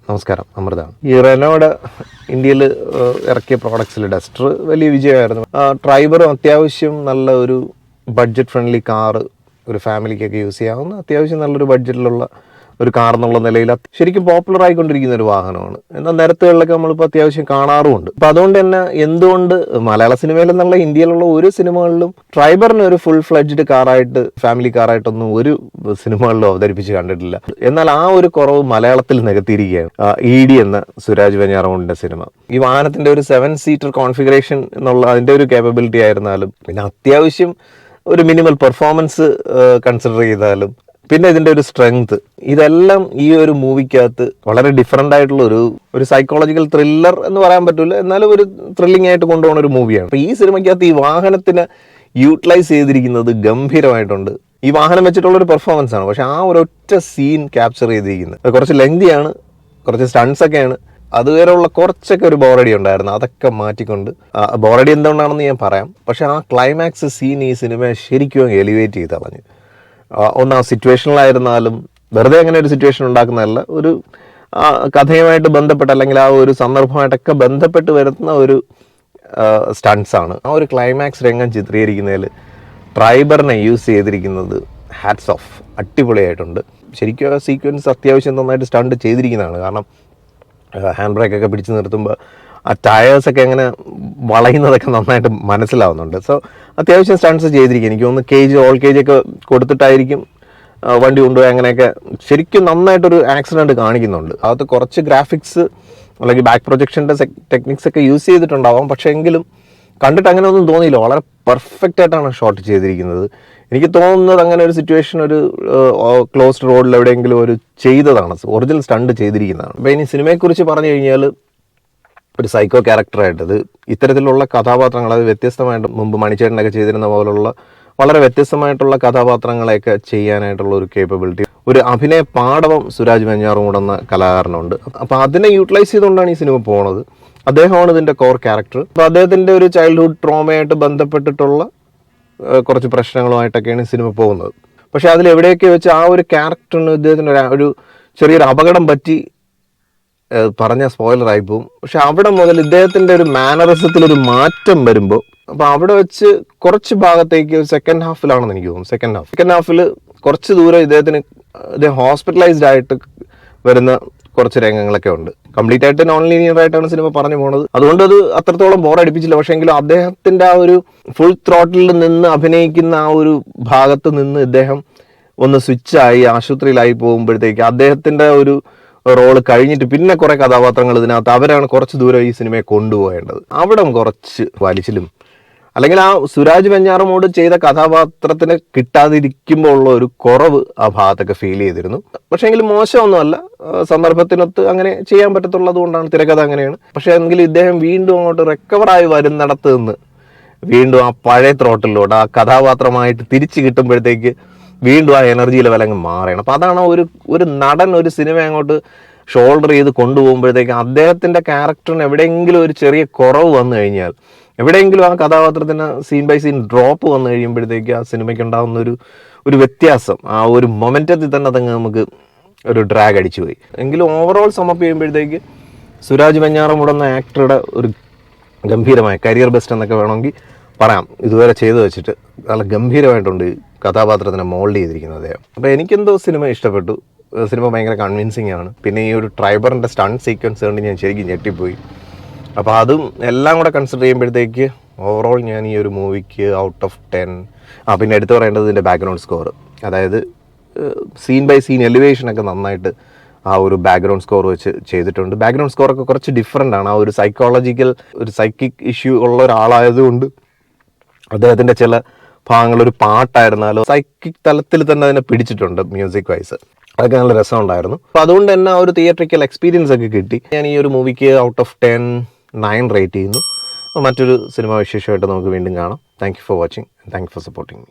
നമസ്കാരം, അമൃതാണ്. ഈ റെനോയുടെ ഇന്ത്യയിൽ ഇറക്കിയ പ്രോഡക്ട്സിൽ ഡസ്റ്റർ വലിയ വിജയമായിരുന്നു. ട്രൈബറും അത്യാവശ്യം നല്ല ഒരു ബഡ്ജറ്റ് ഫ്രണ്ട്ലി കാറ്, ഒരു ഫാമിലിക്കൊക്കെ യൂസ് ചെയ്യാവുന്ന അത്യാവശ്യം നല്ലൊരു ബഡ്ജറ്റിലുള്ള ഒരു കാർ എന്നുള്ള നിലയിൽ ശരിക്കും പോപ്പുലർ ആയിക്കൊണ്ടിരിക്കുന്ന ഒരു വാഹനമാണ്. എന്നാൽ നിരത്തുകളിലൊക്കെ നമ്മളിപ്പോൾ അത്യാവശ്യം കാണാറുമുണ്ട്. അപ്പം അതുകൊണ്ട് തന്നെ എന്തുകൊണ്ട് മലയാള സിനിമയിൽ എന്നുള്ള ഇന്ത്യയിലുള്ള ഒരു സിനിമകളിലും ട്രൈബറിനെ ഒരു ഫുൾ ഫ്ലെഡ്ജ്ഡ് കാറായിട്ട്, ഫാമിലി കാറായിട്ടൊന്നും ഒരു സിനിമകളിലും അവതരിപ്പിച്ച് കണ്ടിട്ടില്ല. എന്നാൽ ആ ഒരു കുറവ് മലയാളത്തിൽ നികത്തിയിരിക്കുകയാണ് ED എന്ന സുരാജ് വെഞ്ഞാറമൂടിന്റെ സിനിമ. ഈ വാഹനത്തിന്റെ ഒരു 7 സീറ്റർ കോൺഫിഗറേഷൻ എന്നുള്ള അതിന്റെ ഒരു കേപ്പബിലിറ്റി ആയിരുന്നാലും, പിന്നെ അത്യാവശ്യം ഒരു മിനിമൽ പെർഫോമൻസ് കൺസിഡർ ചെയ്താലും, പിന്നെ ഇതിന്റെ ഒരു സ്ട്രെങ്ത്, ഇതെല്ലാം ഈ ഒരു മൂവിക്കകത്ത് വളരെ ഡിഫറെന്റ് ആയിട്ടുള്ള ഒരു സൈക്കോളജിക്കൽ ത്രില്ലർ എന്ന് പറയാൻ പറ്റില്ല, എന്നാലും ഒരു ത്രില്ലിംഗ് ആയിട്ട് കൊണ്ടുപോകുന്ന ഒരു മൂവിയാണ്. അപ്പൊ ഈ സിനിമയ്ക്കകത്ത് ഈ വാഹനത്തിനെ യൂട്ടിലൈസ് ചെയ്തിരിക്കുന്നത് ഗംഭീരമായിട്ടുണ്ട്. ഈ വാഹനം വെച്ചിട്ടുള്ള ഒരു പെർഫോമൻസ് ആണ്, പക്ഷെ ആ ഒരൊറ്റ സീൻ ക്യാപ്ചർ ചെയ്തിരിക്കുന്നത് കുറച്ച് ലെങ്തിയാണ്, കുറച്ച് സ്റ്റൺസ് ഒക്കെയാണ്. അതുവരെയുള്ള കുറച്ചൊക്കെ ഒരു ബോറടി ഉണ്ടായിരുന്നു. അതൊക്കെ മാറ്റിക്കൊണ്ട്, ബോറടി എന്തുകൊണ്ടാണെന്ന് ഞാൻ പറയാം, പക്ഷെ ആ ക്ലൈമാക്സ് സീൻ ഈ സിനിമയെ ശരിക്കും എലിവേറ്റ് ചെയ്ത് കളഞ്ഞു. ഒന്ന് ആ സിറ്റുവേഷനിലായിരുന്നാലും, വെറുതെ അങ്ങനെ ഒരു സിറ്റുവേഷൻ ഉണ്ടാക്കുന്നതല്ല, ഒരു കഥയുമായിട്ട് ബന്ധപ്പെട്ട് അല്ലെങ്കിൽ ആ ഒരു സന്ദർഭമായിട്ടൊക്കെ ബന്ധപ്പെട്ട് വരുന്ന ഒരു സ്റ്റൺസാണ്. ആ ഒരു ക്ലൈമാക്സ് രംഗം ചിത്രീകരിക്കുന്നതിൽ ട്രൈബറിനെ യൂസ് ചെയ്തിരിക്കുന്നത് ഹാറ്റ്സ് ഓഫ്, അടിപൊളിയായിട്ടുണ്ട്. ശരിക്കും ആ സീക്വൻസ് അത്യാവശ്യം നന്നായിട്ട് സ്റ്റണ്ട് ചെയ്തിരിക്കുന്നതാണ്. കാരണം ഹാൻഡ് ബ്രേക്കൊക്കെ പിടിച്ച് നിർത്തുമ്പോൾ ആ ടയേഴ്സൊക്കെ അങ്ങനെ വളയുന്നതൊക്കെ നന്നായിട്ട് മനസ്സിലാവുന്നുണ്ട്. സോ അത്യാവശ്യം സ്റ്റൺസ് ചെയ്തിരിക്കും. എനിക്ക് തോന്നുന്നു ഓൾ കേജ് ഒക്കെ കൊടുത്തിട്ടായിരിക്കും വണ്ടി കൊണ്ടുപോയി. അങ്ങനെയൊക്കെ ശരിക്കും നന്നായിട്ടൊരു ആക്സിഡൻറ്റ് കാണിക്കുന്നുണ്ട്. അകത്ത് കുറച്ച് ഗ്രാഫിക്സ് അല്ലെങ്കിൽ ബാക്ക് പ്രൊജക്ഷൻ്റെ ടെക്നിക്സ് ഒക്കെ യൂസ് ചെയ്തിട്ടുണ്ടാവാം, പക്ഷേ എങ്കിലും കണ്ടിട്ട് അങ്ങനെ ഒന്നും തോന്നിയില്ല. വളരെ പെർഫെക്റ്റ് ആയിട്ടാണ് ഷോട്ട് ചെയ്തിരിക്കുന്നത്. എനിക്ക് തോന്നുന്നത് അങ്ങനെ ഒരു സിറ്റുവേഷൻ ഒരു ക്ലോസ്ഡ് റോഡിൽ എവിടെയെങ്കിലും ഒരു ചെയ്തതാണ്, ഒറിജിനൽ സ്റ്റണ്ട് ചെയ്തിരിക്കുന്നതാണ്. അപ്പോൾ ഇനി സിനിമയെക്കുറിച്ച് പറഞ്ഞു കഴിഞ്ഞാൽ, ഒരു സൈക്കോ ക്യാരക്ടറായിട്ടത് ഇത്തരത്തിലുള്ള കഥാപാത്രങ്ങൾ, അത് വ്യത്യസ്തമായിട്ട് മുമ്പ് മണിച്ചേട്ടനൊക്കെ ചെയ്തിരുന്ന പോലുള്ള വളരെ വ്യത്യസ്തമായിട്ടുള്ള കഥാപാത്രങ്ങളെയൊക്കെ ചെയ്യാനായിട്ടുള്ള ഒരു കേപ്പബിലിറ്റി, ഒരു അഭിനയ പാടവം സുരാജ് വെഞ്ഞാറമൂട് എന്ന കലാകാരനുണ്ട്. അപ്പോൾ അതിനെ യൂട്ടിലൈസ് ചെയ്തുകൊണ്ടാണ് ഈ സിനിമ പോകുന്നത്. അദ്ദേഹമാണ് ഇതിൻ്റെ കോർ ക്യാരക്ടർ. അപ്പോൾ അദ്ദേഹത്തിൻ്റെ ഒരു ചൈൽഡ്ഹുഡ് ട്രോമയായിട്ട് ബന്ധപ്പെട്ടിട്ടുള്ള കുറച്ച് പ്രശ്നങ്ങളുമായിട്ടൊക്കെയാണ് ഈ സിനിമ പോകുന്നത്. പക്ഷേ അതിലെവിടെയൊക്കെ വെച്ച് ആ ഒരു ക്യാരക്ടറിന് ഇദ്ദേഹത്തിന് ഒരു ചെറിയൊരു അപകടം പറ്റി, പറഞ്ഞ സ്പോയിലറായി പോവും. പക്ഷെ അവിടെ മുതൽ ഇദ്ദേഹത്തിൻ്റെ ഒരു മാനറിസത്തിലൊരു മാറ്റം വരുമ്പോൾ, അപ്പോൾ അവിടെ വെച്ച് കുറച്ച് ഭാഗത്തേക്ക് സെക്കൻഡ് ഹാഫിലാണെന്ന് എനിക്ക് തോന്നുന്നു. സെക്കൻഡ് ഹാഫിൽ കുറച്ച് ദൂരം ഇദ്ദേഹം ഹോസ്പിറ്റലൈസ്ഡ് ആയിട്ട് വരുന്ന കുറച്ച് രംഗങ്ങളൊക്കെ ഉണ്ട്. കംപ്ലീറ്റ് ആയിട്ട് നോൺ ലീനിയർ ആയിട്ടാണ് സിനിമ പറഞ്ഞു പോകുന്നത്. അതുകൊണ്ട് അത് അത്രത്തോളം ബോറടിപ്പിച്ചില്ല. പക്ഷേ എങ്കിലും അദ്ദേഹത്തിൻ്റെ ആ ഒരു ഫുൾ ത്രോട്ടിൽ നിന്ന് അഭിനയിക്കുന്ന ആ ഒരു ഭാഗത്ത് നിന്ന് ഇദ്ദേഹം ഒന്ന് സ്വിച്ചായി ആശുപത്രിയിലായി പോകുമ്പോഴത്തേക്ക് അദ്ദേഹത്തിൻ്റെ ഒരു റോള് കഴിഞ്ഞിട്ട് പിന്നെ കുറെ കഥാപാത്രങ്ങൾ ഇതിനകത്ത് അവരാണ് കുറച്ച് ദൂരം ഈ സിനിമയെ കൊണ്ടുപോകേണ്ടത്. അവിടെ കുറച്ച് വലിച്ചിലും, അല്ലെങ്കിൽ ആ സുരാജ് വെഞ്ഞാറമൂട് ചെയ്ത കഥാപാത്രത്തിന് കിട്ടാതിരിക്കുമ്പോൾ ഉള്ള ഒരു കുറവ് ആ ഭാഗത്തൊക്കെ ഫീൽ ചെയ്തിരുന്നു. പക്ഷേ എങ്കിലും മോശമൊന്നുമല്ല, സന്ദർഭത്തിനൊത്ത് അങ്ങനെ ചെയ്യാൻ പറ്റത്തുള്ളത് കൊണ്ടാണ്, തിരക്കഥ അങ്ങനെയാണ്. പക്ഷേ എങ്കിലും ഇദ്ദേഹം വീണ്ടും അങ്ങോട്ട് റിക്കവറായി വരുന്നിടത്ത് നിന്ന് വീണ്ടും ആ പഴയ ത്രോട്ടിലോട്ട് ആ കഥാപാത്രമായിട്ട് തിരിച്ചു കിട്ടുമ്പോഴത്തേക്ക് വീണ്ടും ആ എനർജി ലെവൽ അങ്ങ് മാറണം. അപ്പം അതാണ് ഒരു നടൻ ഒരു സിനിമ അങ്ങോട്ട് ഷോൾഡർ ചെയ്ത് കൊണ്ടുപോകുമ്പോഴത്തേക്ക് അദ്ദേഹത്തിൻ്റെ ക്യാരക്ടറിന് എവിടെയെങ്കിലും ഒരു ചെറിയ കുറവ് വന്നു കഴിഞ്ഞാൽ, എവിടെയെങ്കിലും ആ കഥാപാത്രത്തിന് സീൻ ബൈ സീൻ ഡ്രോപ്പ് വന്നു കഴിയുമ്പോഴത്തേക്ക് ആ സിനിമയ്ക്ക് ഉണ്ടാകുന്ന ഒരു വ്യത്യാസം, ആ ഒരു മൊമെൻറ്റത്തിൽ തന്നെ അതങ്ങ് നമുക്ക് ഒരു ഡ്രാഗ് അടിച്ചു പോയി. എങ്കിലും ഓവറോൾ സമപ്പ് ചെയ്യുമ്പോഴത്തേക്ക് സുരാജ് വെഞ്ഞാറമൂട് എന്ന ആക്ടറുടെ ഒരു ഗംഭീരമായ കരിയർ ബെസ്റ്റ് എന്നൊക്കെ വേണമെങ്കിൽ പറയാം. ഇതുവരെ ചെയ്തു വെച്ചിട്ട് നല്ല ഗംഭീരമായിട്ടുണ്ട് കഥാപാത്രത്തിനെ മോൾഡ് ചെയ്തിരിക്കുന്നത് അദ്ദേഹം. അപ്പോൾ എനിക്കെന്തോ സിനിമ ഇഷ്ടപ്പെട്ടു. സിനിമ ഭയങ്കര കൺവിൻസിങ് ആണ്. പിന്നെ ഈ ഒരു ട്രൈബറിൻ്റെ സ്റ്റണ്ട് സീക്വൻസ് കൊണ്ട് ഞാൻ ശരിക്കും ഞെട്ടിപ്പോയി. അപ്പോൾ അതും എല്ലാം കൂടെ കൺസിഡർ ചെയ്യുമ്പോഴത്തേക്ക് ഓവറോൾ ഞാൻ ഈ ഒരു മൂവിക്ക് ഔട്ട് ഓഫ് 10. പിന്നെ എടുത്തു പറയേണ്ടത് ഇതിൻ്റെ ബാക്ക്ഗ്രൗണ്ട് സ്കോർ. അതായത് സീൻ ബൈ സീൻ എലിവേഷനൊക്കെ നന്നായിട്ട് ആ ഒരു ബാക്ക്ഗ്രൗണ്ട് സ്കോർ വെച്ച് ചെയ്തിട്ടുണ്ട്. ബാക്ക്ഗ്രൗണ്ട് സ്കോറൊക്കെ കുറച്ച് ഡിഫറെൻ്റ് ആണ്. ആ ഒരു സൈക്കിക് ഇഷ്യൂ ഉള്ള ഒരാളായതുകൊണ്ട് അദ്ദേഹത്തിൻ്റെ ചില ഭാഗങ്ങളൊരു പാട്ടായിരുന്നാലോ സൈക്കിക് തലത്തിൽ തന്നെ അതിനെ പിടിച്ചിട്ടുണ്ട് മ്യൂസിക് വൈസ്. അതൊക്കെ നല്ല രസമുണ്ടായിരുന്നു. അപ്പോൾ അതുകൊണ്ട് തന്നെ ആ ഒരു തിയേറ്ററിക്കൽ എക്സ്പീരിയൻസ് ഒക്കെ കിട്ടി. ഞാൻ ഈ ഒരു മൂവിക്ക് ഔട്ട് ഓഫ് 10 9 റേറ്റ് ചെയ്യുന്നു. മറ്റൊരു സിനിമ വിശേഷമായിട്ട് നമുക്ക് വീണ്ടും കാണാം. Thank you for watching. Thank you for supporting me.